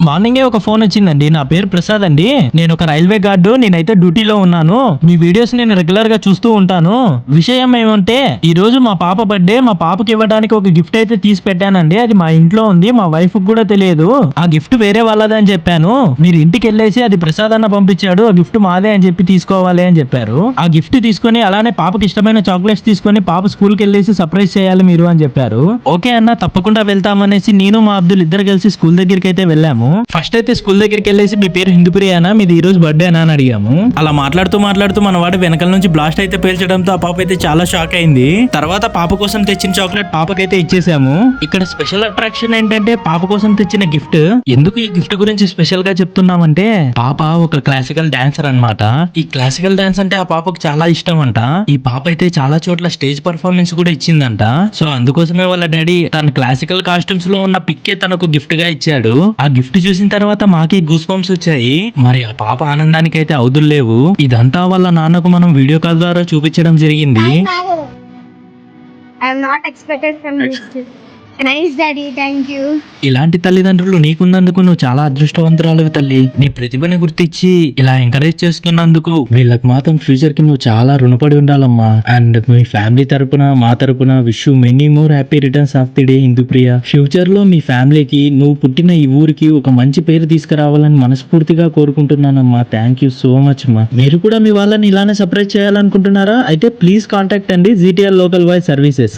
మార్నింగే ఒక ఫోన్ వచ్చిందండి. నా పేరు ప్రసాద్ అండి. నేను ఒక రైల్వే గార్డు. నేనైతే డ్యూటీలో ఉన్నాను. మీ వీడియోస్ నేను రెగ్యులర్ గా చూస్తూ ఉంటాను. విషయం ఏమంటే ఈ రోజు మా పాప బర్త్డే. మా పాపకి ఇవ్వడానికి ఒక గిఫ్ట్ అయితే తీసి పెట్టానండి. అది మా ఇంట్లో ఉంది. మా వైఫ్ కూడా తెలియదు. ఆ గిఫ్ట్ వేరే వాళ్ళదని చెప్పాను. మీరు ఇంటికి వెళ్ళేసి అది ప్రసాద్ అన్న పంపించాడు, ఆ గిఫ్ట్ మాదే అని చెప్పి తీసుకోవాలి అని చెప్పారు. ఆ గిఫ్ట్ తీసుకొని అలానే పాపకి ఇష్టమైన చాక్లెట్స్ తీసుకొని పాప స్కూల్ కి వెళ్ళేసి సర్ప్రైజ్ చేయాలి మీరు అని చెప్పారు. ఓకే అన్న, తప్పకుండా వెళ్తామనేసి నేను మా అబ్దుల్ ఇద్దరు కలిసి స్కూల్ దగ్గరికి అయితే వెళ్ళాము. ఫస్ట్ అయితే స్కూల్ దగ్గరికి వెళ్ళేసి మీ పేరు హిందూప్రియానా, మీది ఈ రోజు బర్త్డే అని అడిగాము. అలా మాట్లాడుతూ మన వాడు వెనకాల నుంచి బ్లాస్ట్ అయితే పేల్చడంతో ఆ పాప అయితే చాలా షాక్ అయింది. తర్వాత పాప కోసం తెచ్చిన చాక్లెట్ పాపకైతే ఇచ్చేసాము. ఇక్కడ స్పెషల్ అట్రాక్షన్ ఏంటంటే పాప కోసం తెచ్చిన గిఫ్ట్. ఎందుకు ఈ గిఫ్ట్ గురించి స్పెషల్ గా చెప్తున్నామంటే పాప ఒక క్లాసికల్ డాన్సర్ అన్నమాట. ఈ క్లాసికల్ డాన్స్ అంటే ఆ పాపకు చాలా ఇష్టం అంట. ఈ పాప అయితే చాలా చోట్ల స్టేజ్ పర్ఫార్మెన్స్ కూడా ఇచ్చిందంట. సో అందుకోసమే వాళ్ళ డాడీ తన క్లాసికల్ కాస్ట్యూమ్స్ లో ఉన్న పిక్కే తనకు గిఫ్ట్ గా ఇచ్చాడు. ఆ గిఫ్ట్ చూసిన తర్వాత మాకే గూస్ బంప్స్ వచ్చాయి. మరి ఆ పాప ఆనందానికి అయితే అవధులు లేవు. ఇదంతా వాళ్ళ నాన్నకు మనం వీడియో కాల్ ద్వారా చూపించడం జరిగింది. I am not expected from this. Nice daddy, thank you. ఇలాంటి తల్లిదండ్రులు నీకున్నందుకు నువ్వు చాలా అదృష్టవంతురాలివి తల్లి. నీ ప్రతిభని గుర్తించి ఇలా ఎంకరేజ్ చేస్తున్నందుకు వీళ్ళకి మాత్రం ఫ్యూచర్ కి నువ్వు చాలా రుణపడి ఉండాలమ్మా. అండ్ మీ ఫ్యామిలీ తరపున మా తరపున wish you many more happy returns of the day Hindupriya. Future లో మీ ఫ్యామిలీకి నువ్వు పుట్టిన ఈ ఊరికి ఒక మంచి పేరు తీసుకురావాలని మనస్ఫూర్తిగా కోరుకుంటున్నానమ్మా. థ్యాంక్ యూ సో మచ్ అమ్మా. మీరు కూడా మీ వాళ్ళని ఇలానే సర్ప్రైజ్ చేయాలనుకుంటున్నారా? అయితే ప్లీజ్ కాంటాక్ట్ అండి జీటీఎల్ లోకల్ వాయిస్ సర్వీసెస్.